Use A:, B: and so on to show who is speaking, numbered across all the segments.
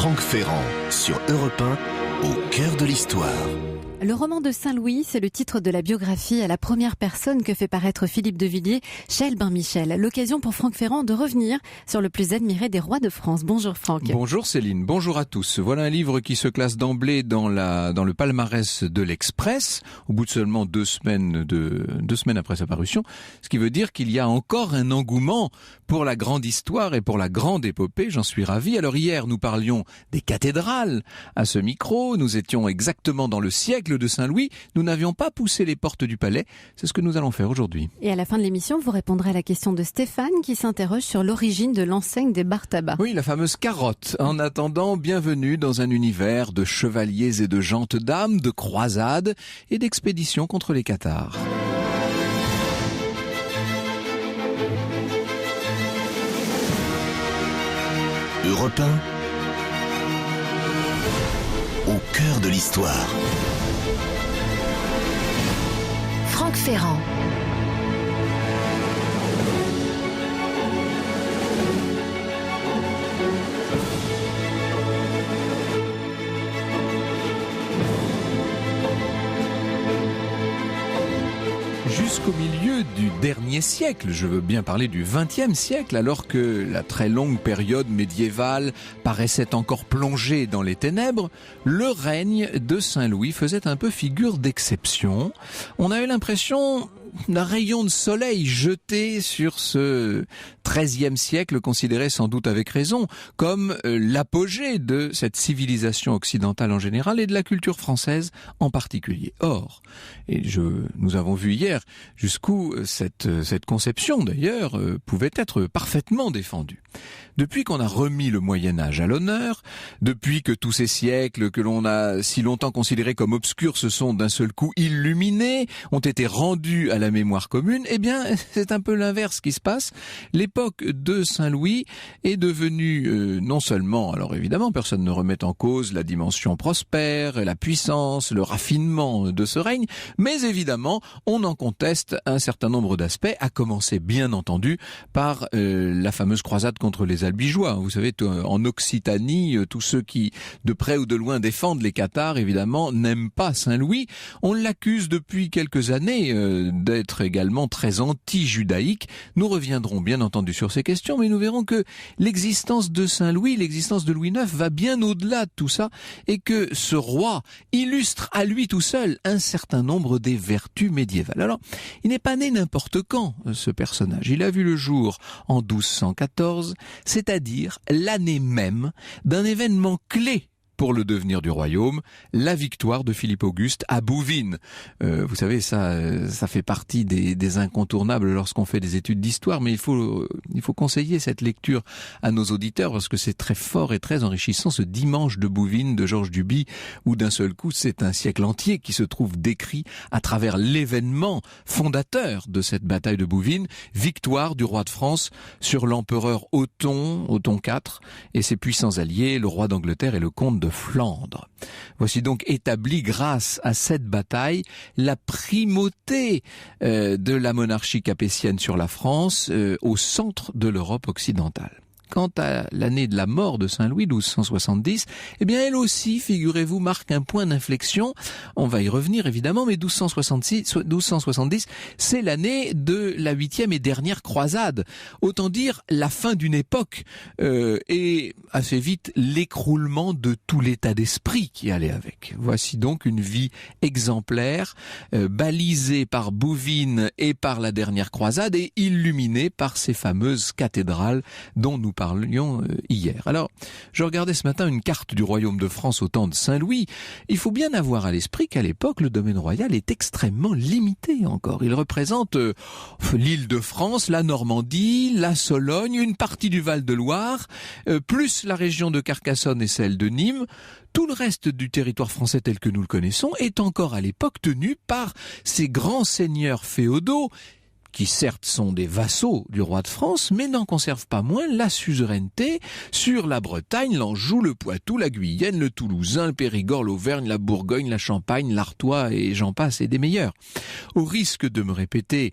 A: Franck Ferrand sur Europe 1, au cœur de l'histoire.
B: Le roman de Saint-Louis, c'est le titre de la biographie à la première personne que fait paraître Philippe de Villiers chez Albin Michel. L'occasion pour Franck Ferrand de revenir sur le plus admiré des rois de France. Bonjour Franck.
C: Bonjour Céline, bonjour à tous. Voilà un livre qui se classe d'emblée dans le palmarès de l'Express, au bout de seulement 2 semaines après sa parution, ce qui veut dire qu'il y a encore un engouement pour la grande histoire et pour la grande épopée, j'en suis ravi. Alors hier, nous parlions des cathédrales à ce micro, nous étions exactement dans le siècle de Saint-Louis, nous n'avions pas poussé les portes du palais, c'est ce que nous allons faire aujourd'hui.
B: Et à la fin de l'émission, vous répondrez à la question de Stéphane qui s'interroge sur l'origine de l'enseigne des bar tabac.
C: Oui, la fameuse carotte. En attendant, bienvenue dans un univers de chevaliers et de gentes dames, de croisades et d'expéditions contre les cathares.
A: Europe 1, au cœur de l'histoire.
D: Franck Ferrand.
C: Jusqu'au milieu du dernier siècle, je veux bien parler du XXe siècle, alors que la très longue période médiévale paraissait encore plongée dans les ténèbres, le règne de Saint-Louis faisait un peu figure d'exception. On avait l'impression d'un rayon de soleil jeté sur ce XIIIe siècle, considéré sans doute avec raison comme l'apogée de cette civilisation occidentale en général et de la culture française en particulier. Or, nous avons vu hier jusqu'où cette conception d'ailleurs pouvait être parfaitement défendue. Depuis qu'on a remis le Moyen-Âge à l'honneur, depuis que tous ces siècles que l'on a si longtemps considérés comme obscurs se sont d'un seul coup illuminés, ont été rendus à la mémoire commune, eh bien, c'est un peu l'inverse qui se passe. L'époque de Saint-Louis est devenue non seulement, alors évidemment, personne ne remet en cause la dimension prospère, la puissance, le raffinement de ce règne, mais évidemment, on en conteste un certain nombre d'aspects, à commencer bien entendu par la fameuse croisade contre les Albigeois. Vous savez, en Occitanie, tous ceux qui, de près ou de loin, défendent les cathares, évidemment, n'aiment pas Saint-Louis. On l'accuse depuis quelques années d'être également très anti-judaïque. Nous reviendrons bien entendu sur ces questions, mais nous verrons que l'existence de Saint-Louis, l'existence de Louis IX va bien au-delà de tout ça, et que ce roi illustre à lui tout seul un certain nombre des vertus médiévales. Alors, il n'est pas né n'importe quand, ce personnage. Il a vu le jour en 1214, c'est-à-dire l'année même d'un événement clé pour le devenir du royaume, la victoire de Philippe Auguste à Bouvines. Vous savez, ça fait partie des incontournables lorsqu'on fait des études d'histoire, mais il faut conseiller cette lecture à nos auditeurs parce que c'est très fort et très enrichissant, ce dimanche de Bouvines de Georges Duby, où d'un seul coup, c'est un siècle entier qui se trouve décrit à travers l'événement fondateur de cette bataille de Bouvines, victoire du roi de France sur l'empereur Othon IV et ses puissants alliés, le roi d'Angleterre et le comte de Flandre. Voici donc établie grâce à cette bataille la primauté de la monarchie capétienne sur la France au centre de l'Europe occidentale. Quant à l'année de la mort de Saint-Louis, 1270, eh bien elle aussi, figurez-vous, marque un point d'inflexion. On va y revenir évidemment, mais 1270, c'est l'année de la 8e et dernière croisade. Autant dire la fin d'une époque et assez vite l'écroulement de tout l'état d'esprit qui allait avec. Voici donc une vie exemplaire, balisée par Bouvines et par la dernière croisade et illuminée par ces fameuses cathédrales dont nous parlions hier. Alors, je regardais ce matin une carte du royaume de France au temps de Saint-Louis. Il faut bien avoir à l'esprit qu'à l'époque, le domaine royal est extrêmement limité encore. Il représente l'île de France, la Normandie, la Sologne, une partie du Val-de-Loire, plus la région de Carcassonne et celle de Nîmes. Tout le reste du territoire français tel que nous le connaissons est encore à l'époque tenu par ces grands seigneurs féodaux qui certes sont des vassaux du roi de France, mais n'en conservent pas moins la suzeraineté sur la Bretagne, l'Anjou, le Poitou, la Guyenne, le Toulousain, le Périgord, l'Auvergne, la Bourgogne, la Champagne, l'Artois et j'en passe et des meilleurs. Au risque de me répéter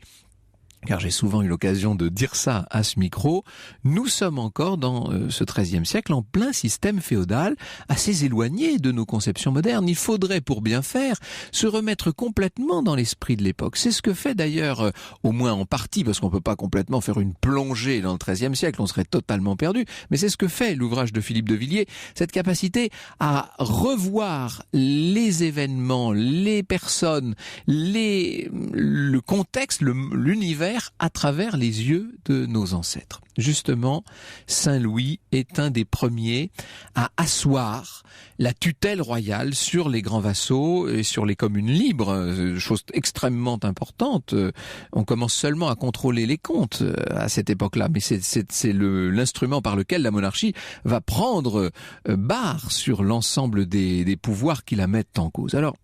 C: car j'ai souvent eu l'occasion de dire ça à ce micro, nous sommes encore dans ce XIIIe siècle en plein système féodal, assez éloigné de nos conceptions modernes. Il faudrait, pour bien faire, se remettre complètement dans l'esprit de l'époque. C'est ce que fait d'ailleurs, au moins en partie, parce qu'on peut pas complètement faire une plongée dans le XIIIe siècle, on serait totalement perdu, mais c'est ce que fait l'ouvrage de Philippe de Villiers, cette capacité à revoir les événements, les personnes, le contexte, l'univers, à travers les yeux de nos ancêtres. Justement, Saint Louis est un des premiers à asseoir la tutelle royale sur les grands vassaux et sur les communes libres, chose extrêmement importante. On commence seulement à contrôler les comptes à cette époque-là, mais c'est l'instrument par lequel la monarchie va prendre barre sur l'ensemble des pouvoirs qui la mettent en cause. Alors,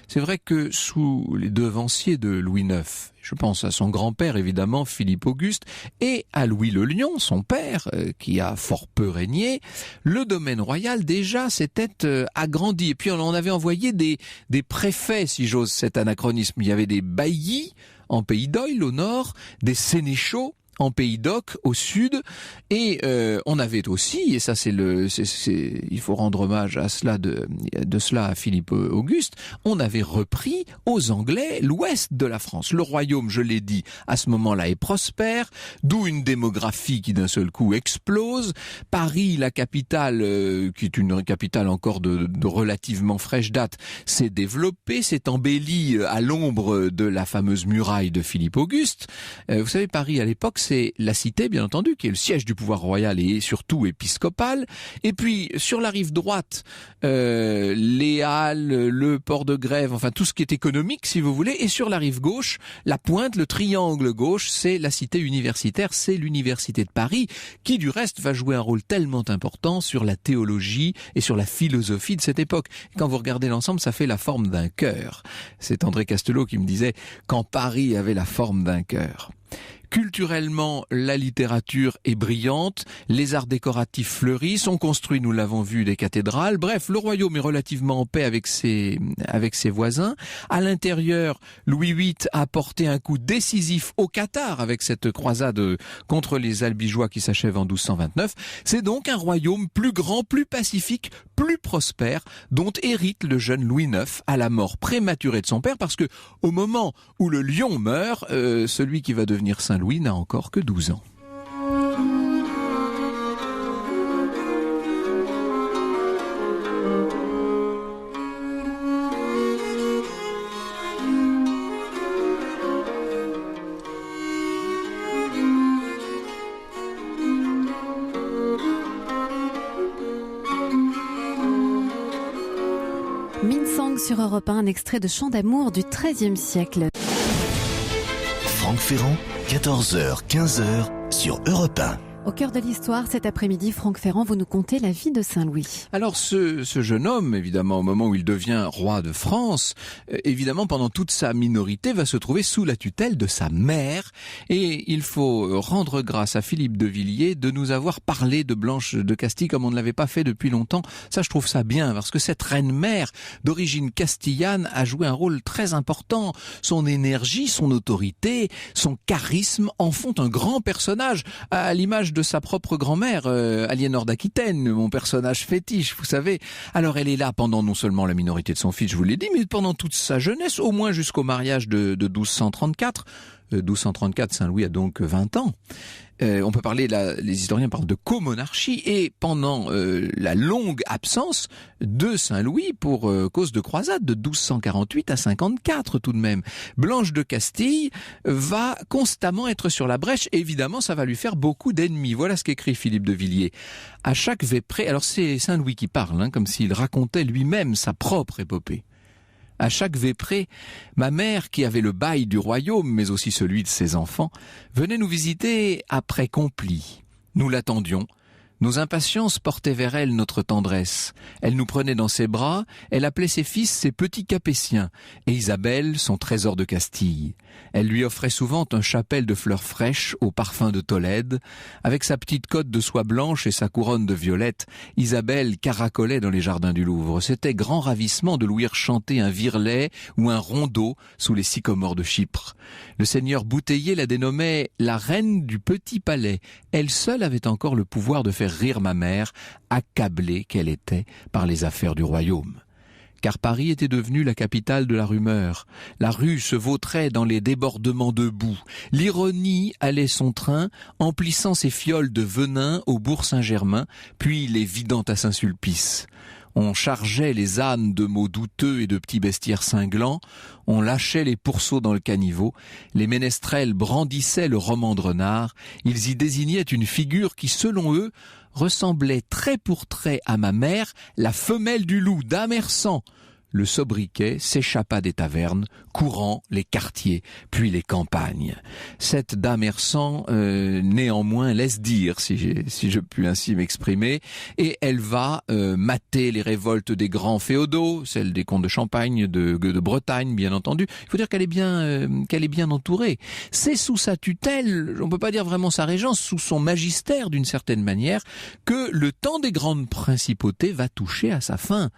C: c'est vrai que sous les devanciers de Louis IX, je pense à son grand-père évidemment, Philippe Auguste, et à Louis le Lion, son père, qui a fort peu régné, le domaine royal déjà s'était agrandi. Et puis on avait envoyé des préfets, si j'ose cet anachronisme. Il y avait des baillis en Pays d'Oil au nord, des sénéchaux en Pays d'Oc au sud, et on avait aussi, et ça il faut rendre hommage à cela de cela à Philippe Auguste, on avait repris aux Anglais l'ouest de la France. Le royaume, je l'ai dit, à ce moment-là est prospère, d'où une démographie qui d'un seul coup explose. Paris, la capitale, qui est une capitale encore de relativement fraîche date, s'est développée, s'est embellie à l'ombre de la fameuse muraille de Philippe Auguste. Vous savez, Paris à l'époque, c'est la cité, bien entendu, qui est le siège du pouvoir royal et surtout épiscopal. Et puis, sur la rive droite, les Halles, le port de Grève, enfin tout ce qui est économique, si vous voulez. Et sur la rive gauche, la pointe, le triangle gauche, c'est la cité universitaire, c'est l'université de Paris, qui du reste va jouer un rôle tellement important sur la théologie et sur la philosophie de cette époque. Et quand vous regardez l'ensemble, ça fait la forme d'un cœur. C'est André Castelot qui me disait « Quand Paris avait la forme d'un cœur ». Culturellement, la littérature est brillante, les arts décoratifs fleurissent, on construit, nous l'avons vu, des cathédrales. Bref, le royaume est relativement en paix avec ses voisins. À l'intérieur, Louis VIII a porté un coup décisif au Qatar avec cette croisade contre les Albigeois qui s'achève en 1229. C'est donc un royaume plus grand, plus pacifique, plus prospère, dont hérite le jeune Louis IX à la mort prématurée de son père, parce que au moment où le lion meurt, celui qui va devenir Saint Louis n'a encore que 12 ans.
B: Minsang sur Europe 1, un extrait de Chant d'amour du XIIIe siècle.
A: Franck Ferrand, 14h, 15h sur Europe 1.
B: Au cœur de l'histoire, cet après-midi, Franck Ferrand, vous nous contez la vie de Saint-Louis.
C: Alors ce jeune homme, évidemment, au moment où il devient roi de France, évidemment, pendant toute sa minorité, va se trouver sous la tutelle de sa mère. Et il faut rendre grâce à Philippe de Villiers de nous avoir parlé de Blanche de Castille comme on ne l'avait pas fait depuis longtemps. Ça, je trouve ça bien, parce que cette reine-mère d'origine castillane a joué un rôle très important. Son énergie, son autorité, son charisme en font un grand personnage, à l'image de sa propre grand-mère, Aliénor d'Aquitaine, mon personnage fétiche, vous savez. Alors elle est là pendant non seulement la minorité de son fils, je vous l'ai dit, mais pendant toute sa jeunesse, au moins jusqu'au mariage de 1234. 1234, Saint-Louis a donc 20 ans. On peut parler, les historiens parlent de comonarchie, et pendant la longue absence de Saint-Louis pour cause de croisade de 1248 à 54 tout de même, Blanche de Castille va constamment être sur la brèche, et évidemment ça va lui faire beaucoup d'ennemis. Voilà ce qu'écrit Philippe de Villiers. À chaque vêprée, alors c'est Saint-Louis qui parle, comme s'il racontait lui-même sa propre épopée. À chaque vêprée, ma mère, qui avait le bail du royaume, mais aussi celui de ses enfants, venait nous visiter après complis. Nous l'attendions, Nos impatiences portaient vers elle notre tendresse. Elle nous prenait dans ses bras, elle appelait ses fils ses petits Capétiens, et Isabelle son trésor de Castille. Elle lui offrait souvent un chapelle de fleurs fraîches au parfum de Tolède. Avec sa petite cotte de soie blanche et sa couronne de violettes, Isabelle caracolait dans les jardins du Louvre. C'était grand ravissement de l'ouïr chanter un virlet ou un rondeau sous les sycomores de Chypre. Le seigneur Bouteiller la dénommait la reine du petit palais. Elle seule avait encore le pouvoir de faire rire ma mère, accablée qu'elle était par les affaires du royaume. Car Paris était devenu la capitale de la rumeur. La rue se vautrait dans les débordements de boue. L'ironie allait son train, emplissant ses fioles de venin au bourg Saint-Germain, puis les vidant à Saint-Sulpice. On chargeait les ânes de mots douteux et de petits bestiaires cinglants, on lâchait les pourceaux dans le caniveau, les ménestrels brandissaient le roman de renard, ils y désignaient une figure qui, selon eux, ressemblait trait pour trait à ma mère, la femelle du loup d'Amersan. Le sobriquet s'échappa des tavernes, courant les quartiers, puis les campagnes. Cette d'Amersan, néanmoins, laisse dire, si je puis ainsi m'exprimer, et elle va mater les révoltes des grands féodaux, celles des comtes de Champagne, de Bretagne, bien entendu. Il faut dire qu'elle est bien entourée. C'est sous sa tutelle, on peut pas dire vraiment sa régence, sous son magistère d'une certaine manière, que le temps des grandes principautés va toucher à sa fin.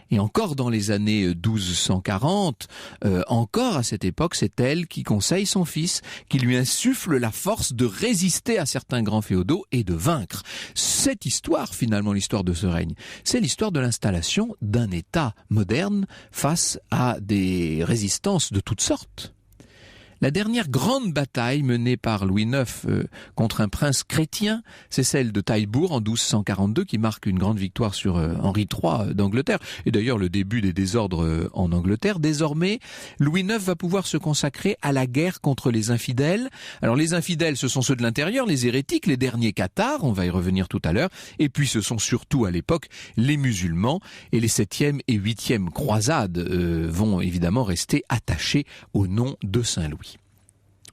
C: Et encore dans les années 1240, encore à cette époque, c'est elle qui conseille son fils, qui lui insuffle la force de résister à certains grands féodaux et de vaincre. Cette histoire, finalement, l'histoire de ce règne, c'est l'histoire de l'installation d'un État moderne face à des résistances de toutes sortes. La dernière grande bataille menée par Louis IX contre un prince chrétien, c'est celle de Taillebourg en 1242 qui marque une grande victoire sur Henri III d'Angleterre et d'ailleurs le début des désordres en Angleterre. Désormais, Louis IX va pouvoir se consacrer à la guerre contre les infidèles. Alors les infidèles, ce sont ceux de l'intérieur, les hérétiques, les derniers cathares, on va y revenir tout à l'heure, et puis ce sont surtout à l'époque les musulmans et les 7e et 8e croisades vont évidemment rester attachés au nom de Saint-Louis.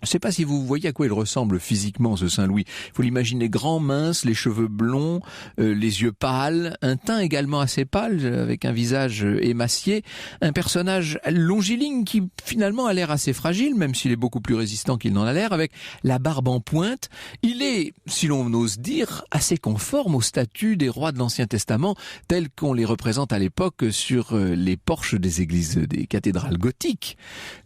C: Je ne sais pas si vous voyez à quoi il ressemble physiquement, ce Saint-Louis. Il faut l'imaginer grand, mince, les cheveux blonds, les yeux pâles, un teint également assez pâle, avec un visage émacié, un personnage longiligne qui finalement a l'air assez fragile, même s'il est beaucoup plus résistant qu'il n'en a l'air, avec la barbe en pointe. Il est, si l'on ose dire, assez conforme au statut des rois de l'Ancien Testament, tels qu'on les représente à l'époque sur les porches des églises, des cathédrales gothiques.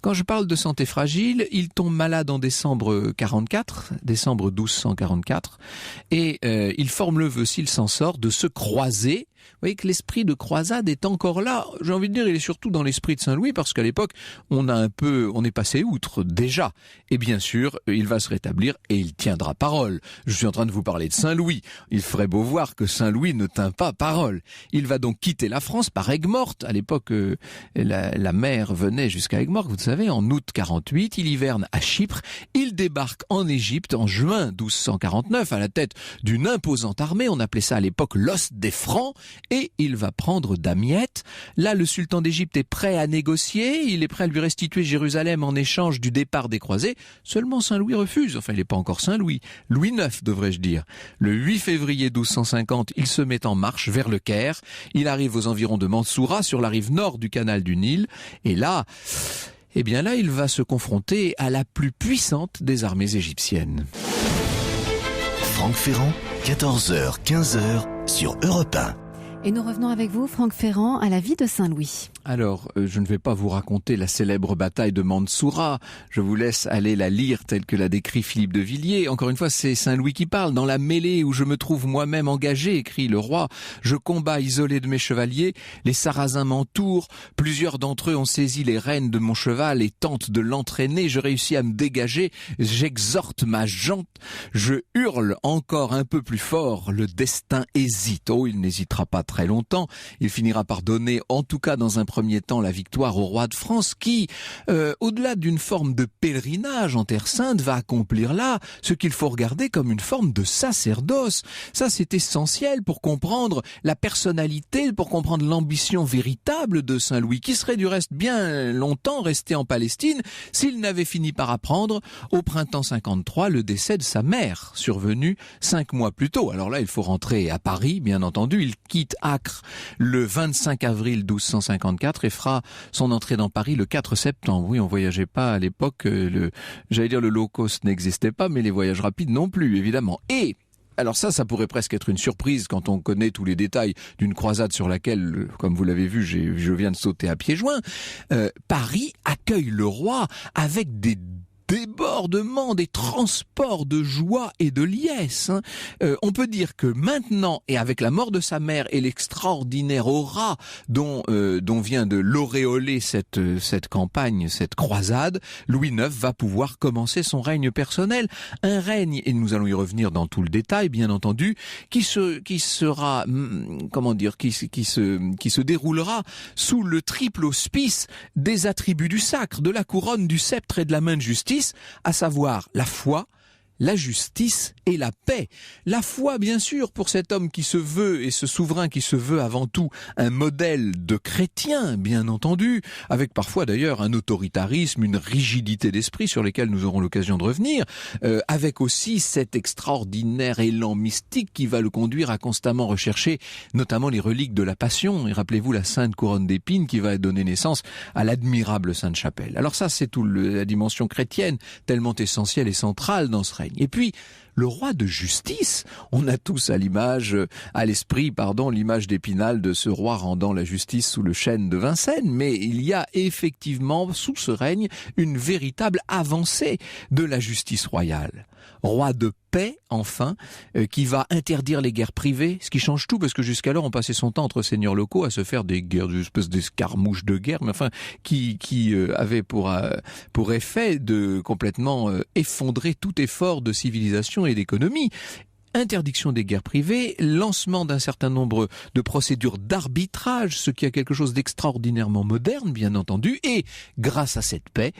C: Quand je parle de santé fragile, il tombe malade en décembre 1244, et il forme le vœu, s'il s'en sort, de se croiser. Vous voyez que l'esprit de croisade est encore là. J'ai envie de dire, il est surtout dans l'esprit de Saint-Louis, parce qu'à l'époque, on est passé outre, déjà. Et bien sûr, il va se rétablir et il tiendra parole. Je suis en train de vous parler de Saint-Louis. Il ferait beau voir que Saint-Louis ne tint pas parole. Il va donc quitter la France par Aigues-Mortes. À l'époque, la mer venait jusqu'à Aigues-Mortes, vous savez, en août 48. Il hiverne à Chypre. Il débarque en Égypte en juin 1249 à la tête d'une imposante armée. On appelait ça à l'époque l'os des Francs. Et il va prendre Damiette. Là, le sultan d'Égypte est prêt à négocier. Il est prêt à lui restituer Jérusalem en échange du départ des croisés. Seulement Saint-Louis refuse. Enfin, il n'est pas encore Saint-Louis. Louis IX, devrais-je dire. Le 8 février 1250, il se met en marche vers le Caire. Il arrive aux environs de Mansoura, sur la rive nord du canal du Nil. Et là, il va se confronter à la plus puissante des armées égyptiennes.
A: Franck Ferrand, 14h, 15h sur Europe 1.
B: Et nous revenons avec vous, Franck Ferrand, à la vie de Saint-Louis.
C: Alors, je ne vais pas vous raconter la célèbre bataille de Mansoura. Je vous laisse aller la lire telle que l'a décrit Philippe de Villiers. Encore une fois, c'est Saint-Louis qui parle. Dans la mêlée où je me trouve moi-même engagé, écrit le roi, je combats isolé de mes chevaliers. Les Sarrasins m'entourent. Plusieurs d'entre eux ont saisi les rênes de mon cheval et tentent de l'entraîner. Je réussis à me dégager. J'exhorte ma jante. Je hurle encore un peu plus fort. Le destin hésite. Oh, il n'hésitera pas très longtemps. Il finira par donner, en tout cas dans un premier temps, la victoire au roi de France qui, au-delà d'une forme de pèlerinage en Terre Sainte, va accomplir là ce qu'il faut regarder comme une forme de sacerdoce. Ça, c'est essentiel pour comprendre la personnalité, pour comprendre l'ambition véritable de Saint-Louis, qui serait du reste bien longtemps resté en Palestine s'il n'avait fini par apprendre au printemps 53 le décès de sa mère, survenu 5 mois plus tôt. Alors là, il faut rentrer à Paris, bien entendu. Il quitte Acre le 25 avril 1254 et fera son entrée dans Paris le 4 septembre. Oui, on voyageait pas à l'époque, le low cost n'existait pas, mais les voyages rapides non plus, évidemment. Et alors ça pourrait presque être une surprise quand on connaît tous les détails d'une croisade sur laquelle, comme vous l'avez vu, je viens de sauter à pieds joints. Paris accueille le roi avec des débordements, des transports de joie et de liesse. On peut dire que maintenant, et avec la mort de sa mère et l'extraordinaire aura dont vient de l'auréoler cette campagne, cette croisade, Louis IX va pouvoir commencer son règne personnel. Un règne, et nous allons y revenir dans tout le détail, bien entendu, qui se déroulera sous le triple auspice des attributs du sacre, de la couronne, du sceptre et de la main de justice, à savoir la foi, la justice et la paix. La foi, bien sûr, pour cet homme qui se veut, et ce souverain qui se veut avant tout un modèle de chrétien, bien entendu, avec parfois d'ailleurs un autoritarisme, une rigidité d'esprit sur lesquels nous aurons l'occasion de revenir, avec aussi cet extraordinaire élan mystique qui va le conduire à constamment rechercher notamment les reliques de la Passion, et rappelez-vous la sainte couronne d'épines qui va donner naissance à l'admirable Sainte-Chapelle. Alors ça, c'est tout la dimension chrétienne, tellement essentielle et centrale dans ce règne. Et puis, le roi de justice, on a tous à l'image d'Épinal de ce roi rendant la justice sous le chêne de Vincennes, mais il y a effectivement sous ce règne une véritable avancée de la justice royale. Roi de paix, enfin, qui va interdire les guerres privées, ce qui change tout, parce que jusqu'alors on passait son temps entre seigneurs locaux à se faire des guerres, des espèces d'escarmouches de guerre, mais enfin, qui avaient pour effet de complètement effondrer tout effort de civilisation et d'économie. Interdiction des guerres privées, lancement d'un certain nombre de procédures d'arbitrage, ce qui a quelque chose d'extraordinairement moderne, bien entendu, et grâce à cette paix,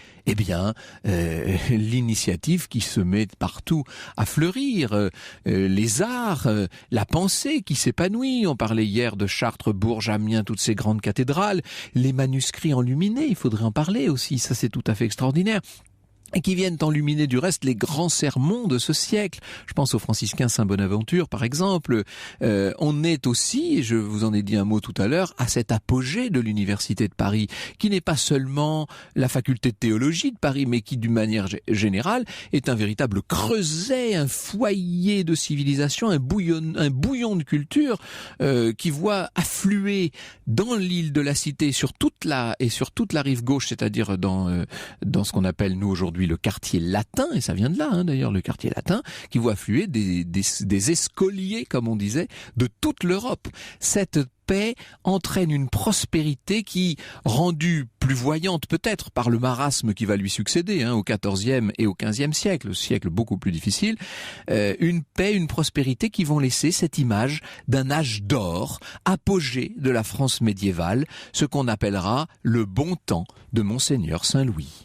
C: l'initiative qui se met partout à fleurir, les arts, la pensée qui s'épanouit. On parlait hier de Chartres, Bourges, Amiens, toutes ces grandes cathédrales, les manuscrits enluminés, il faudrait en parler aussi, ça c'est tout à fait extraordinaire. Et qui viennent enluminer du reste les grands sermons de ce siècle. Je pense au franciscain Saint Bonaventure, par exemple. On est aussi, et je vous en ai dit un mot tout à l'heure, à cet apogée de l'Université de Paris, qui n'est pas seulement la faculté de théologie de Paris, mais qui, d'une manière générale, est un véritable creuset, un foyer de civilisation, un bouillon de culture, qui voit affluer dans l'île de la Cité, sur toute la rive gauche, c'est-à-dire dans ce qu'on appelle, nous, aujourd'hui, le quartier latin, et ça vient de là d'ailleurs, le quartier latin, qui voit affluer des escoliers, comme on disait, de toute l'Europe. Cette paix entraîne une prospérité qui, rendue plus voyante peut-être par le marasme qui va lui succéder au XIVe et au XVe siècle, siècle beaucoup plus difficile, une paix, une prospérité qui vont laisser cette image d'un âge d'or, apogée de la France médiévale, ce qu'on appellera le bon temps de Monseigneur Saint-Louis.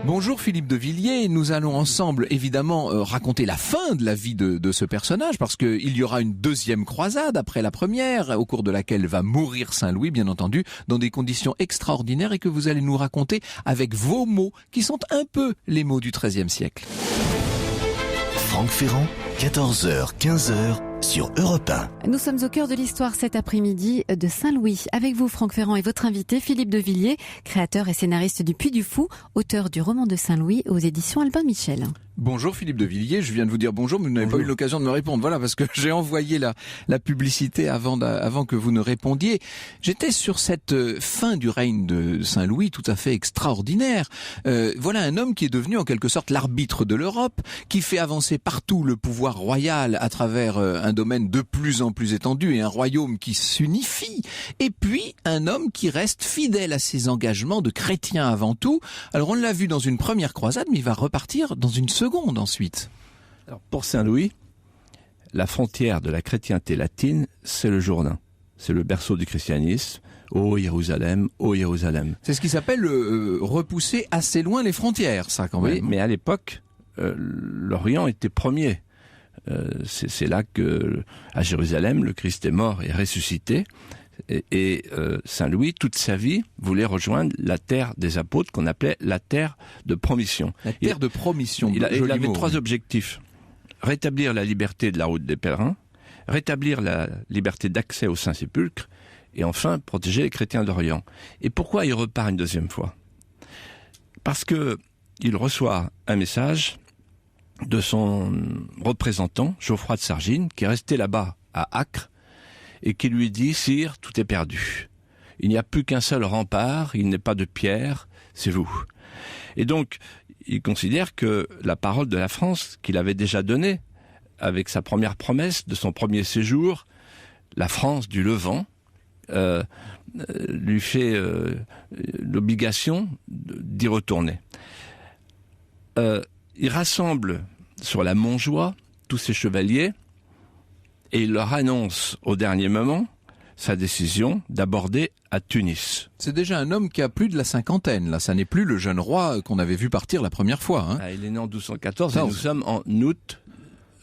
C: Bonjour Philippe de Villiers, nous allons ensemble évidemment raconter la fin de la vie de ce personnage, parce qu'il y aura une deuxième croisade après la première, au cours de laquelle va mourir Saint-Louis, bien entendu, dans des conditions extraordinaires, et que vous allez nous raconter avec vos mots, qui sont un peu les mots du XIIIe siècle.
A: Franck Ferrand, 14h, 15h, sur Europe 1.
B: Nous sommes au cœur de l'histoire cet après-midi de Saint-Louis. Avec vous, Franck Ferrand, et votre invité, Philippe de Villiers, créateur et scénariste du Puy du Fou, auteur du roman de Saint-Louis aux éditions Albin Michel.
C: Bonjour Philippe de Villiers, je viens de vous dire bonjour, mais vous n'avez pas eu l'occasion de me répondre. Voilà, parce que j'ai envoyé la publicité avant que vous ne répondiez. J'étais sur cette fin du règne de Saint-Louis tout à fait extraordinaire. Voilà un homme qui est devenu en quelque sorte l'arbitre de l'Europe, qui fait avancer partout le pouvoir royal à travers un domaine de plus en plus étendu et un royaume qui s'unifie. Et puis un homme qui reste fidèle à ses engagements de chrétien avant tout. Alors on l'a vu dans une première croisade, mais il va repartir dans une seconde ensuite.
E: Alors pour Saint-Louis, la frontière de la chrétienté latine, c'est le Jourdain. C'est le berceau du christianisme. Ô Jérusalem, ô Jérusalem.
C: C'est ce qui s'appelle repousser assez loin les frontières, ça quand même.
E: Oui, mais à l'époque, l'Orient était premier. C'est là que, à Jérusalem, le Christ est mort et ressuscité. Et Saint Louis, toute sa vie, voulait rejoindre la terre des apôtres, qu'on appelait la terre de promission.
C: La terre de promission.
E: Il avait trois objectifs. Rétablir la liberté de la route des pèlerins, rétablir la liberté d'accès au Saint-Sépulcre, et enfin protéger les chrétiens d'Orient. Et pourquoi il repart une deuxième fois ? Parce que il reçoit un message de son représentant, Geoffroy de Sargine, qui est resté là-bas à Acre, et qui lui dit « Sire, tout est perdu. Il n'y a plus qu'un seul rempart, il n'est pas de pierre, c'est vous. » Et donc, il considère que la parole de la France, qu'il avait déjà donnée, avec sa première promesse de son premier séjour, la France du Levant, lui fait l'obligation d'y retourner. Il rassemble sur la Montjoie tous ses chevaliers et il leur annonce au dernier moment sa décision d'aborder à Tunis.
C: C'est déjà un homme qui a plus de la cinquantaine, là. Ça n'est plus le jeune roi qu'on avait vu partir la première fois. Hein.
E: Il est né en 1214 et nous sommes en août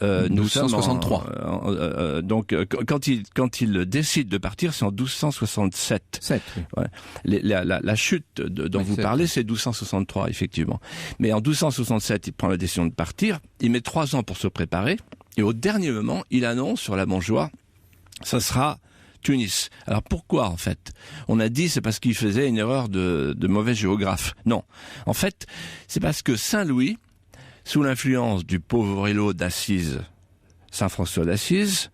C: 1263.
E: Donc, quand il décide de partir, c'est en 1267.
C: Oui.
E: Ouais. La chute dont vous parlez, c'est 1263, effectivement. Mais en 1267, il prend la décision de partir. Il met 3 ans pour se préparer. Et au dernier moment, il annonce sur la Montjoie, ça sera Tunis. Alors pourquoi, en fait ? On a dit c'est parce qu'il faisait une erreur de mauvais géographe. Non. En fait, c'est parce que Saint Louis, sous l'influence du Poverello d'Assise, Saint François d'Assise,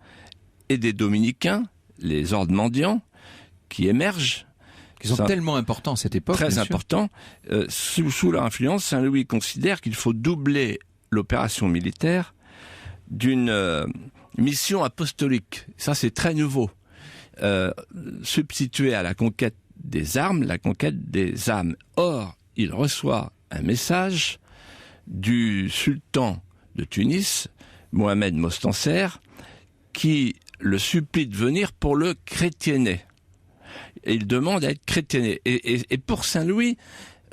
E: et des dominicains, les ordres mendiants, qui émergent,
C: qui sont tellement importants à cette époque.
E: Très importants. Sous leur influence, Saint Louis considère qu'il faut doubler l'opération militaire d'une mission apostolique. Ça, c'est très nouveau. Substituer à la conquête des armes, la conquête des âmes. Or, il reçoit un message du sultan de Tunis, Mohamed Mostanser, qui le supplie de venir pour le chrétienner. Et il demande à être chrétienné. Et pour Saint-Louis,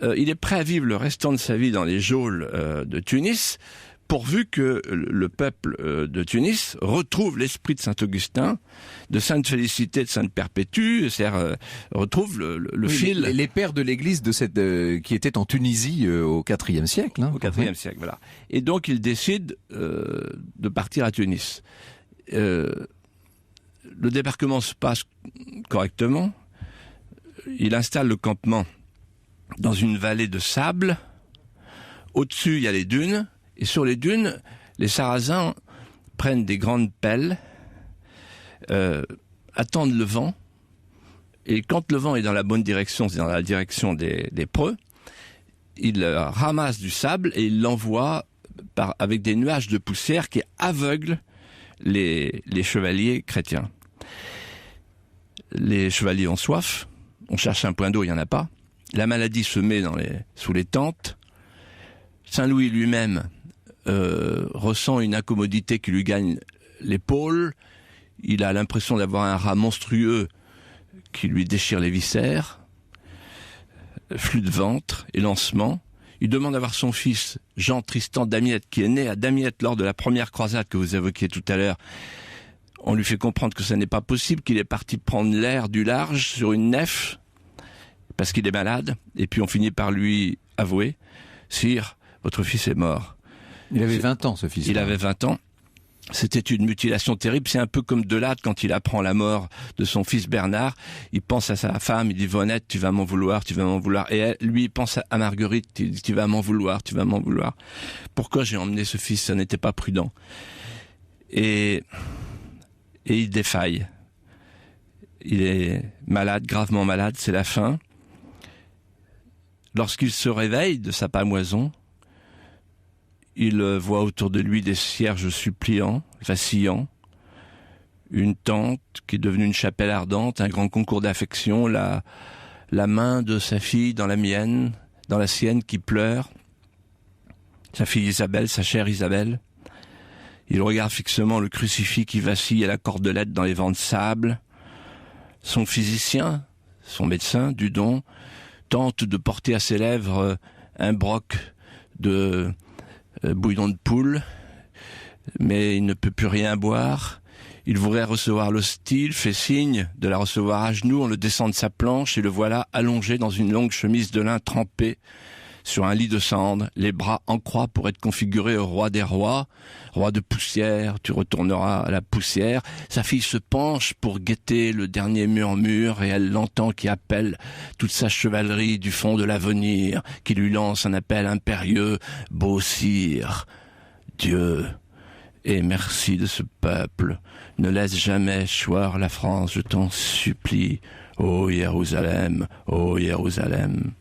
E: il est prêt à vivre le restant de sa vie dans les geôles de Tunis, pourvu que le peuple de Tunis retrouve l'esprit de Saint-Augustin, de Sainte Félicité, de Sainte Perpétue, c'est-à-dire retrouve le fil.
C: Les pères de l'église qui étaient en Tunisie au IVe siècle. Hein,
E: au IVe siècle, voilà. Et donc il décide de partir à Tunis. Le débarquement se passe correctement. Il installe le campement dans une vallée de sable. Au-dessus, il y a les dunes. Et sur les dunes, les Sarrasins prennent des grandes pelles, attendent le vent, et quand le vent est dans la bonne direction, c'est dans la direction des preux, ils ramassent du sable et ils l'envoient avec des nuages de poussière qui aveuglent les chevaliers chrétiens. Les chevaliers ont soif, on cherche un point d'eau, il n'y en a pas. La maladie se met sous les tentes. Saint-Louis lui-même ressent une incommodité qui lui gagne l'épaule. Il a l'impression d'avoir un rat monstrueux qui lui déchire les viscères, flux de ventre, élancement. Il demande à voir son fils, Jean-Tristan Damiette, qui est né à Damiette lors de la première croisade que vous évoquiez tout à l'heure. On lui fait comprendre que ça n'est pas possible, qu'il est parti prendre l'air du large sur une nef, parce qu'il est malade. Et puis on finit par lui avouer, « Sire, votre fils est mort. »
C: Il avait 20 ans, ce fils.
E: Il avait 20 ans. C'était une mutilation terrible. C'est un peu comme Delade quand il apprend la mort de son fils Bernard. Il pense à sa femme, il dit « Vonette, tu vas m'en vouloir, tu vas m'en vouloir. » Et lui, il pense à Marguerite, il dit « Tu vas m'en vouloir, tu vas m'en vouloir. » Pourquoi j'ai emmené ce fils ? Ça n'était pas prudent. Et il défaille. Il est malade, gravement malade, c'est la fin. Lorsqu'il se réveille de sa pâmoison, il voit autour de lui des cierges suppliants, vacillants, une tente qui est devenue une chapelle ardente, un grand concours d'affection, la main de sa fille dans la mienne, dans la sienne qui pleure, sa fille Isabelle, sa chère Isabelle. Il regarde fixement le crucifix qui vacille à la cordelette dans les vents de sable. Son physicien, son médecin, Dudon, tente de porter à ses lèvres un broc de bouillon de poule, mais il ne peut plus rien boire. Il voudrait recevoir l'hostie, fait signe de la recevoir à genoux, on le descend de sa planche et le voilà allongé dans une longue chemise de lin trempée sur un lit de cendre, les bras en croix pour être configuré au roi des rois. Roi de poussière, tu retourneras à la poussière. Sa fille se penche pour guetter le dernier murmure et elle l'entend qui appelle toute sa chevalerie du fond de l'avenir, qui lui lance un appel impérieux. Beau sire, Dieu, et merci de ce peuple. Ne laisse jamais choir la France, je t'en supplie. Ô Jérusalem, ô Jérusalem.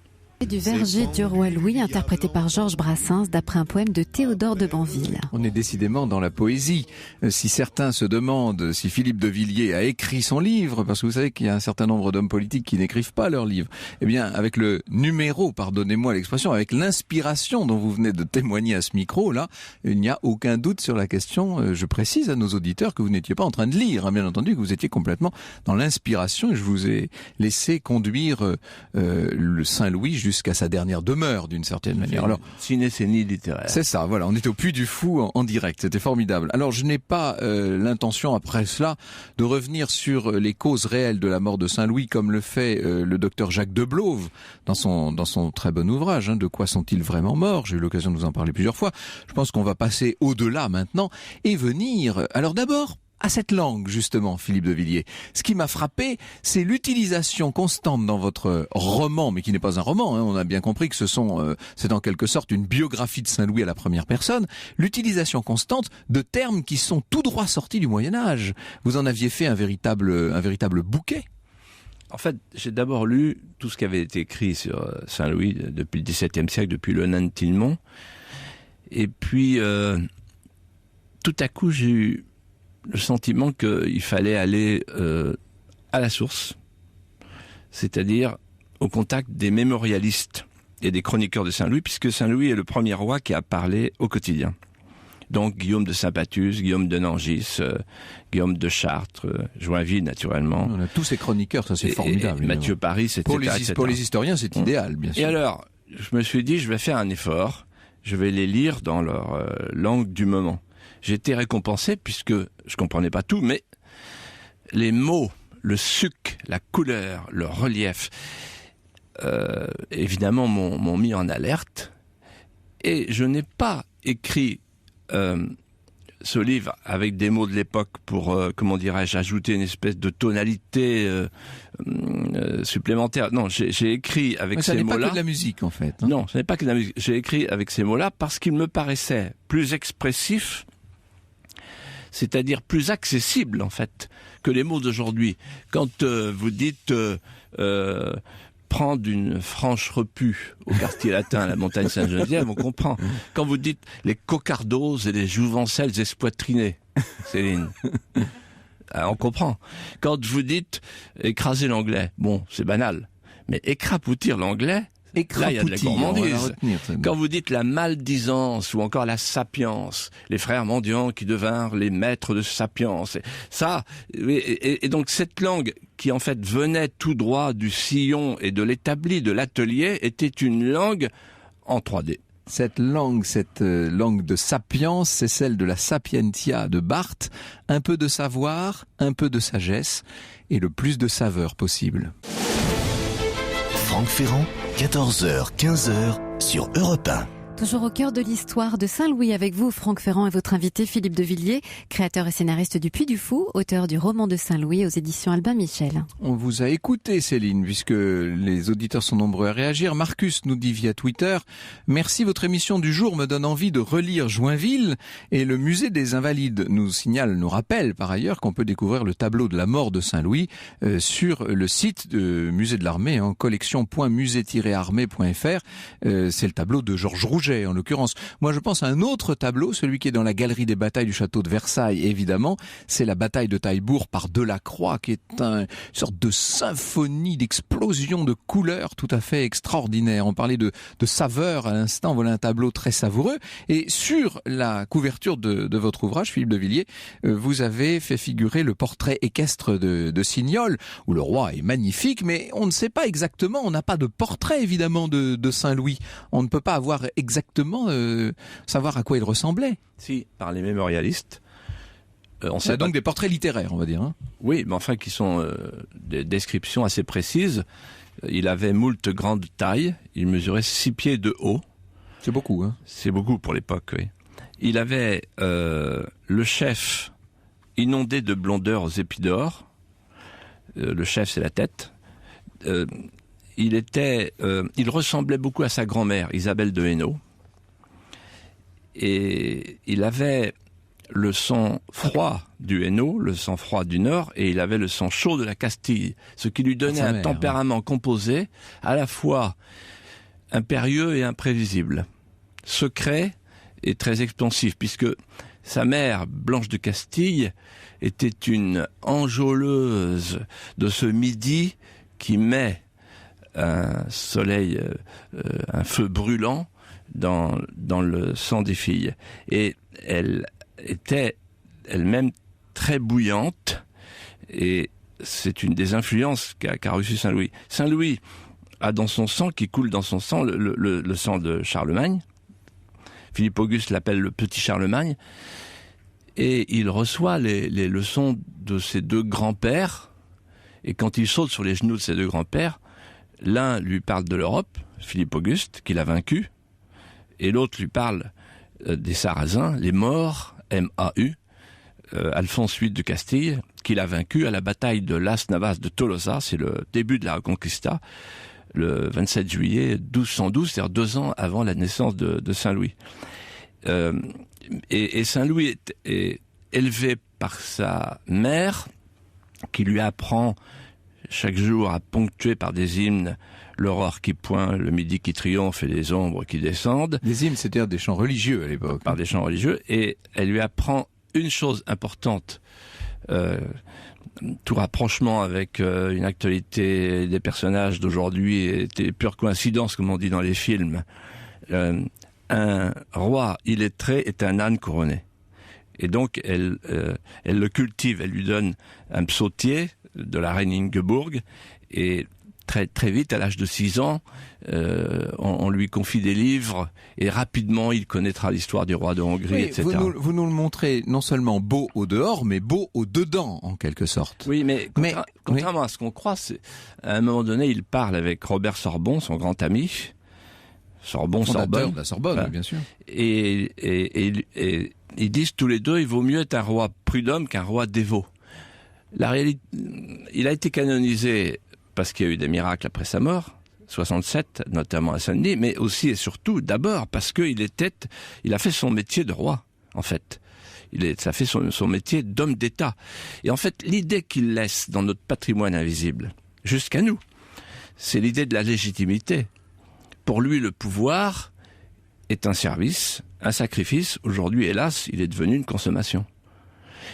B: Du Verger du roi Louis, interprété par Georges Brassens d'après un poème de Théodore de Banville.
C: On est décidément dans la poésie. Si certains se demandent si Philippe de Villiers a écrit son livre, parce que vous savez qu'il y a un certain nombre d'hommes politiques qui n'écrivent pas leurs livres, eh bien, avec le numéro, pardonnez-moi l'expression, avec l'inspiration dont vous venez de témoigner à ce micro, là, il n'y a aucun doute sur la question. Je précise à nos auditeurs que vous n'étiez pas en train de lire, hein, bien entendu, que vous étiez complètement dans l'inspiration et je vous ai laissé conduire le Saint-Louis jusqu'à sa dernière demeure, d'une certaine manière. Alors,
E: cinécénie littéraire.
C: C'est ça, voilà, on était au Puy du Fou en direct, c'était formidable. Alors, je n'ai pas l'intention, après cela, de revenir sur les causes réelles de la mort de Saint-Louis, comme le fait le docteur Jacques de Blauve, dans son très bon ouvrage, hein, De quoi sont-ils vraiment morts? J'ai eu l'occasion de vous en parler plusieurs fois. Je pense qu'on va passer au-delà maintenant, et venir, alors d'abord, à cette langue, justement, Philippe de Villiers. Ce qui m'a frappé, c'est l'utilisation constante dans votre roman, mais qui n'est pas un roman, hein, on a bien compris que c'est en quelque sorte une biographie de Saint-Louis à la première personne, l'utilisation constante de termes qui sont tout droit sortis du Moyen-Âge. Vous en aviez fait un véritable bouquet.
E: En fait, j'ai d'abord lu tout ce qui avait été écrit sur Saint-Louis depuis le XVIIe siècle, depuis le nain de Tillemont. Et puis, tout à coup, j'ai eu le sentiment qu'il fallait aller à la source, c'est-à-dire au contact des mémorialistes et des chroniqueurs de Saint-Louis, puisque Saint-Louis est le premier roi qui a parlé au quotidien. Donc Guillaume de Saint-Pathus, Guillaume de Nangis, Guillaume de Chartres, Joinville naturellement.
C: On a tous ces chroniqueurs, ça c'est formidable.
E: Et Mathieu Paris, etc.
C: Pour les historiens, c'est idéal, bien sûr.
E: Et alors, je me suis dit, je vais faire un effort, je vais les lire dans leur langue du moment. J'ai été récompensé puisque je comprenais pas tout, mais les mots, le suc, la couleur, le relief, évidemment m'ont mis en alerte. Et je n'ai pas écrit ce livre avec des mots de l'époque pour, comment dirais-je, ajouter une espèce de tonalité supplémentaire. Non, j'ai écrit avec ces mots-là.
C: Ça n'est pas que de la musique, en fait. Hein.
E: Non, ce n'est pas que de la musique. J'ai écrit avec ces mots-là parce qu'il me paraissait plus expressif, c'est-à-dire plus accessible, en fait, que les mots d'aujourd'hui. Quand vous dites prendre une franche repue au quartier latin à la montagne Sainte-Geneviève, on comprend. Quand vous dites les cocardoses et les jouvencelles espoitrinées, Céline, on comprend. Quand vous dites écraser l'anglais, bon, c'est banal, mais écrapoutir l'anglais, là, il y a de la gourmandise. Quand vous dites la maldisance ou encore la sapience, les frères mendiants qui devinrent les maîtres de sapience, ça, et donc cette langue qui en fait venait tout droit du sillon et de l'établi de l'atelier était une langue en 3D.
C: Cette langue de sapience, c'est celle de la Sapientia de Barthes. Un peu de savoir, un peu de sagesse et le plus de saveur possible.
A: Franck Ferrand, 14h, 15h sur Europe 1.
B: Toujours au cœur de l'histoire de Saint-Louis avec vous, Franck Ferrand, et votre invité Philippe de Villiers, créateur et scénariste du Puy du Fou, auteur du roman de Saint-Louis aux éditions Albin Michel.
C: On vous a écouté, Céline, puisque les auditeurs sont nombreux à réagir. Marcus nous dit via Twitter: merci, votre émission du jour me donne envie de relire Joinville, et le musée des Invalides nous rappelle par ailleurs qu'on peut découvrir le tableau de la mort de Saint-Louis sur le site du musée de l'armée, collection.musée-armée.fr. C'est le tableau de Georges Rouget. projet, en l'occurrence. Moi, je pense à un autre tableau, celui qui est dans la galerie des batailles du château de Versailles, évidemment. C'est la bataille de Taillebourg par Delacroix, qui est une sorte de symphonie, d'explosion de couleurs tout à fait extraordinaire. On parlait de saveur à l'instant, voilà un tableau très savoureux. Et sur la couverture de votre ouvrage, Philippe de Villiers, vous avez fait figurer le portrait équestre de Signol, où le roi est magnifique, mais on ne sait pas exactement, on n'a pas de portrait évidemment de Saint-Louis. On ne peut pas avoir exactement savoir à quoi il ressemblait.
E: Si, par les mémorialistes. On
C: sait donc des portraits littéraires, on va dire. Hein.
E: Oui, mais enfin qui sont des descriptions assez précises. Il avait moult grande taille, il mesurait 6 pieds de haut.
C: C'est beaucoup, hein.
E: C'est beaucoup pour l'époque, oui. Il avait le chef inondé de blondeur aux épis d'or. Le chef, c'est la tête. Il ressemblait beaucoup à sa grand-mère, Isabelle de Hainaut. Et il avait le sang froid du Hainaut, le sang froid du Nord, et il avait le sang chaud de la Castille, ce qui lui donnait un tempérament composé, à la fois impérieux et imprévisible, secret et très expansif, puisque sa mère, Blanche de Castille, était une enjôleuse de ce midi qui met un soleil, un feu brûlant dans le sang des filles. Et elle était elle-même très bouillante, et c'est une des influences qu'a reçu Saint-Louis. Saint-Louis a dans son sang, qui coule dans son sang, le sang de Charlemagne. Philippe Auguste l'appelle le petit Charlemagne, et il reçoit les leçons de ses deux grands-pères, et quand il saute sur les genoux de ses deux grands-pères, l'un lui parle de l'Europe, Philippe Auguste, qu'il a vaincu, et l'autre lui parle des Sarrasins, les morts, M-A-U, Alphonse VIII de Castille, qu'il a vaincu à la bataille de Las Navas de Tolosa, c'est le début de la Reconquista, le 27 juillet 1212, c'est-à-dire 2 ans avant la naissance de Saint-Louis. Et Saint-Louis est élevé par sa mère, qui lui apprend chaque jour à ponctuer par des hymnes l'aurore qui pointe, le midi qui triomphe et les ombres qui descendent.
C: Des hymnes, c'est-à-dire des chants religieux à l'époque.
E: Par des chants religieux, et elle lui apprend une chose importante, tout rapprochement avec une actualité des personnages d'aujourd'hui était pure coïncidence, comme on dit dans les films. Un roi illettré est un âne couronné. Et donc, elle le cultive, elle lui donne un psautier de la reine Ingeborg, et très, très vite, à l'âge de 6 ans, on lui confie des livres, et rapidement, il connaîtra l'histoire du roi de Hongrie,
C: oui,
E: etc.
C: Vous nous le montrez non seulement beau au dehors, mais beau au dedans, en quelque sorte.
E: Oui, mais contrairement à ce qu'on croit, à un moment donné, il parle avec Robert Sorbon, son grand ami, Sorbonne.
C: De la Sorbonne,
E: voilà.
C: Bien sûr.
E: Et ils disent tous les deux, il vaut mieux être un roi prud'homme qu'un roi dévot. La réalité, il a été canonisé parce qu'il y a eu des miracles après sa mort, 67, notamment à Saint-Denis, mais aussi et surtout, d'abord, parce qu'il a fait son métier de roi, en fait. Ça fait son métier d'homme d'État. Et en fait, l'idée qu'il laisse dans notre patrimoine invisible, jusqu'à nous, c'est l'idée de la légitimité. Pour lui, le pouvoir est un service, un sacrifice. Aujourd'hui, hélas, il est devenu une consommation.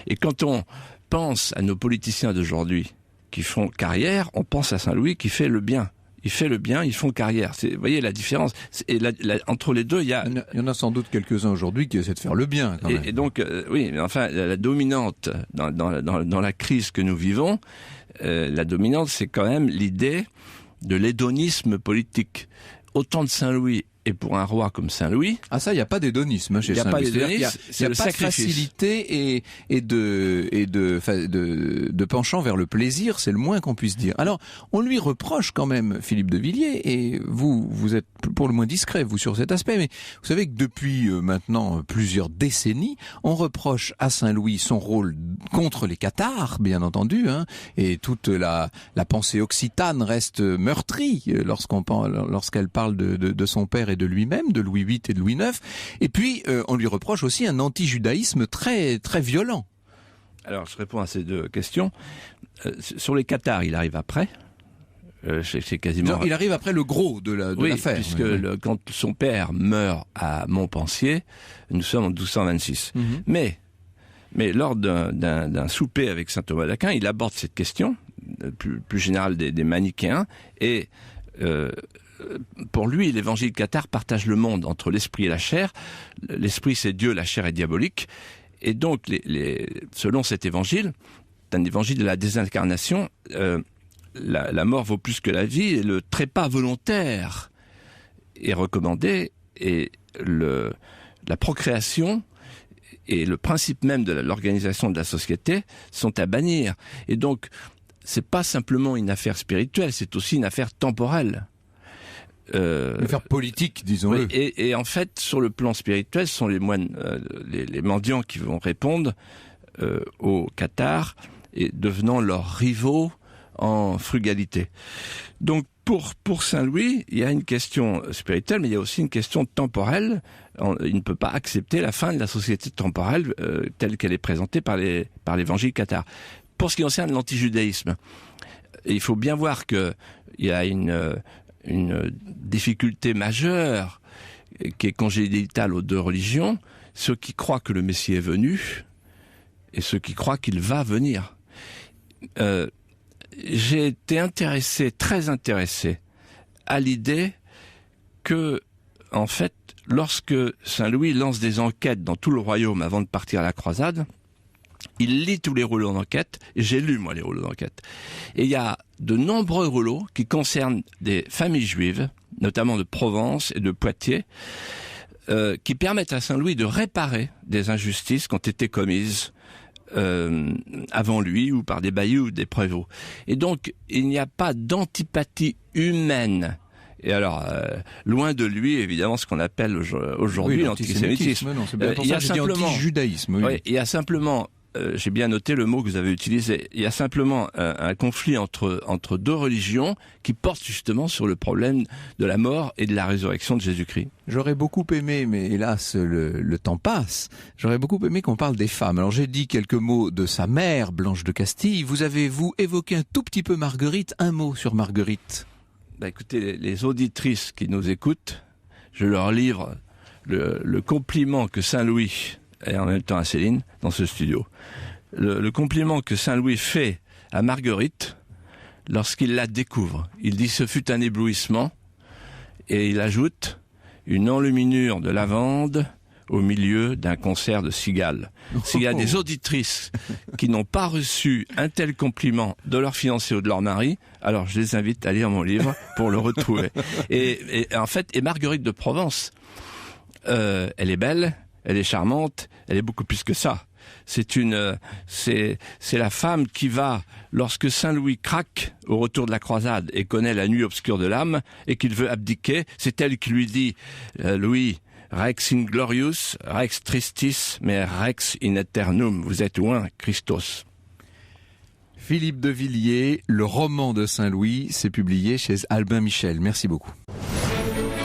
E: Et quand on pense à nos politiciens d'aujourd'hui qui font carrière, on pense à Saint-Louis qui fait le bien. Il fait le bien, ils font carrière. Vous voyez la différence. Et entre les deux, il y en
C: a sans doute quelques-uns aujourd'hui qui essaient de faire le bien. Quand même.
E: Et donc, oui, mais enfin, la dominante dans la crise que nous vivons, la dominante, c'est quand même l'idée de l'hédonisme politique. Autant de Saint-Louis, et pour un roi comme Saint-Louis... Ah
C: ça, il n'y a pas d'hédonisme chez Saint-Louis. Il n'y a pas de facilité et de penchant vers le plaisir, c'est le moins qu'on puisse dire. Alors, on lui reproche quand même, Philippe de Villiers, et vous êtes pour le moins discret, vous, sur cet aspect, mais vous savez que depuis maintenant plusieurs décennies, on reproche à Saint-Louis son rôle contre les Cathares, bien entendu, hein, et toute la pensée occitane reste meurtrie lorsqu'elle parle de son père et de lui-même, de Louis VIII et de Louis IX. Et puis, on lui reproche aussi un anti-judaïsme très, très violent.
E: Alors, je réponds à ces deux questions. Sur les Cathares, il arrive après. C'est quasiment...
C: Genre, il arrive après le gros de l'affaire.
E: Puisque quand son père meurt à Montpensier, nous sommes en 1226. Mais lors d'un souper avec saint Thomas d'Aquin, il aborde cette question, plus générale des manichéens, et pour lui, l'évangile cathare partage le monde entre l'esprit et la chair. L'esprit, c'est Dieu, la chair est diabolique. Et donc, selon cet évangile, un évangile de la désincarnation, la mort vaut plus que la vie, et le trépas volontaire est recommandé, et la procréation et le principe même de l'organisation de la société sont à bannir. Et donc, c'est pas simplement une affaire spirituelle, c'est aussi une affaire temporelle.
C: Une affaire politique, disons-le.
E: Oui, et en fait, sur le plan spirituel, ce sont les moines, les mendiants qui vont répondre aux cathares, et devenant leurs rivaux en frugalité. Donc, pour Saint-Louis, il y a une question spirituelle, mais il y a aussi une question temporelle. Il ne peut pas accepter la fin de la société temporelle telle qu'elle est présentée par l'évangile cathare. Pour ce qui concerne l'antijudaïsme, il faut bien voir qu'il y a une difficulté majeure qui est congénitale aux deux religions, ceux qui croient que le Messie est venu et ceux qui croient qu'il va venir. J'ai été très intéressé à l'idée que, en fait, lorsque Saint Louis lance des enquêtes dans tout le royaume avant de partir à la croisade, il lit tous les rouleaux d'enquête, et j'ai lu, moi, les rouleaux d'enquête. Et il y a de nombreux rouleaux qui concernent des familles juives, notamment de Provence et de Poitiers, qui permettent à Saint Louis de réparer des injustices qui ont été commises avant lui, ou par des baillis ou des prévôts. Et donc, il n'y a pas d'antipathie humaine. Et alors, loin de lui, évidemment, ce qu'on appelle aujourd'hui l'antisémitisme.
C: Non, c'est bien pour ça que j'ai dit anti-judaïsme. Oui.
E: Il y a simplement, j'ai bien noté le mot que vous avez utilisé, il y a simplement un conflit entre deux religions qui portent justement sur le problème de la mort et de la résurrection de Jésus-Christ.
C: J'aurais beaucoup aimé, mais hélas, le temps passe, j'aurais beaucoup aimé qu'on parle des femmes. Alors j'ai dit quelques mots de sa mère, Blanche de Castille. Vous avez évoqué un tout petit peu Marguerite, un mot sur Marguerite?
E: Écoutez, les auditrices qui nous écoutent, je leur livre le compliment que Saint-Louis, et en même temps à Céline, dans ce studio, le compliment que Saint-Louis fait à Marguerite lorsqu'il la découvre. Il dit « ce fut un éblouissement » et il ajoute « une enluminure de lavande au milieu d'un concert de cigales ». S'il y a des auditrices qui n'ont pas reçu un tel compliment de leur fiancé ou de leur mari, alors je les invite à lire mon livre pour le retrouver. Et en fait, Marguerite de Provence, elle est belle, elle est charmante, elle est beaucoup plus que ça. C'est la femme qui va, lorsque Saint-Louis craque au retour de la croisade et connaît la nuit obscure de l'âme et qu'il veut abdiquer, c'est elle qui lui dit Louis, Rex inglorious, Rex tristis, mais Rex in aeternum. Vous êtes loin, Christos.
C: Philippe de Villiers, le roman de Saint-Louis, c'est publié chez Albin Michel. Merci beaucoup.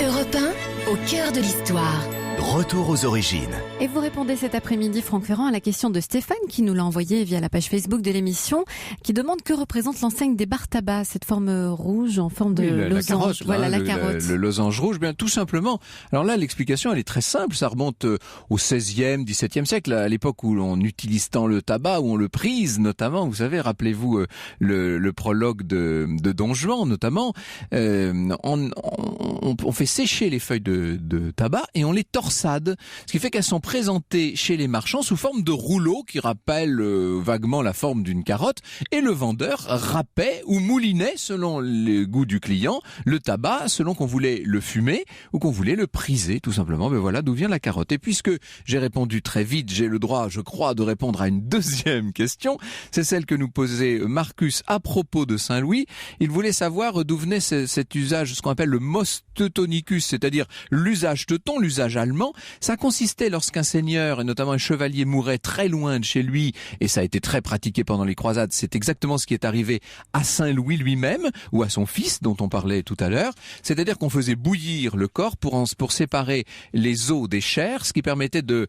D: Europe 1, au cœur de l'histoire.
A: Retour aux origines.
B: Et vous répondez cet après-midi, Franck Ferrand, à la question de Stéphane qui nous l'a envoyé via la page Facebook de l'émission, qui demande que représente l'enseigne des bar tabac, cette forme rouge en forme de losange. La carotte.
C: Le losange rouge, bien tout simplement. Alors là, l'explication, elle est très simple. Ça remonte au XVIe, XVIIe siècle, à l'époque où l'on utilise tant le tabac, où on le prise, notamment. Vous savez, rappelez-vous le prologue de Don Juan, notamment. On fait sécher les feuilles de tabac et on les torsade, ce qui fait qu'elles sont présentées chez les marchands sous forme de rouleaux qui rappellent vaguement la forme d'une carotte, et le vendeur râpait ou moulinait selon le goût du client le tabac, selon qu'on voulait le fumer ou qu'on voulait le priser, tout simplement. Ben voilà d'où vient la carotte. Et puisque j'ai répondu très vite, j'ai le droit, je crois, de répondre à une deuxième question. C'est celle que nous posait Marcus à propos de Saint-Louis. Il voulait savoir d'où venait cet usage, ce qu'on appelle le mos teutonicus, c'est-à-dire l'usage teuton, l'usage allemand, effectivement, ça consistait lorsqu'un seigneur, et notamment un chevalier, mourait très loin de chez lui, et ça a été très pratiqué pendant les croisades, c'est exactement ce qui est arrivé à Saint-Louis lui-même, ou à son fils, dont on parlait tout à l'heure, c'est-à-dire qu'on faisait bouillir le corps pour séparer les os des chairs, ce qui permettait de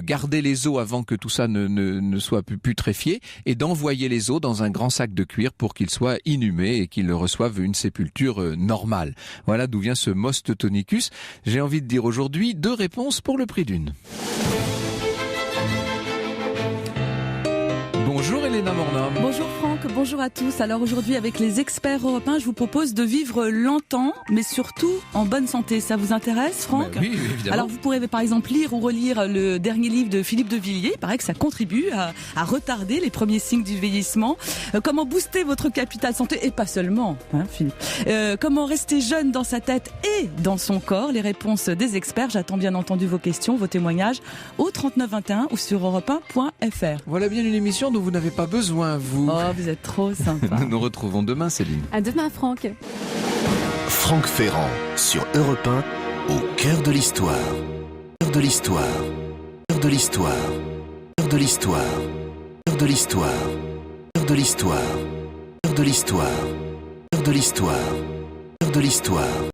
C: garder les os avant que tout ça ne soit putréfié, et d'envoyer les os dans un grand sac de cuir pour qu'ils soient inhumés et qu'ils reçoivent une sépulture normale. Voilà d'où vient ce most tonicus. J'ai envie de dire aujourd'hui 2 réponses pour le prix d'une. Bonjour Elena Mornam.
F: Bonjour Franck, bonjour à tous. Alors aujourd'hui avec les experts européens, je vous propose de vivre longtemps, mais surtout en bonne santé. Ça vous intéresse Franck ?
C: Oui, évidemment.
F: Alors vous pourrez par exemple lire ou relire le dernier livre de Philippe de Villiers. Il paraît que ça contribue à retarder les premiers signes du vieillissement. Comment booster votre capital santé, et pas seulement, hein, Philippe. Comment rester jeune dans sa tête et dans son corps. Les réponses des experts. J'attends bien entendu vos questions, vos témoignages au 3921 ou sur europe1.fr.
C: Voilà bien une émission dont vous n'avez pas besoin, vous.
F: Oh, vous êtes trop sympa.
C: Nous nous retrouvons demain, Céline.
B: À demain, Franck.
A: Franck Ferrand sur Europe 1, au cœur de l'histoire. Cœur de l'histoire. Cœur de l'histoire. Cœur de l'histoire. Cœur de l'histoire. Cœur de l'histoire. Cœur de l'histoire. Cœur de l'histoire. Cœur de l'histoire.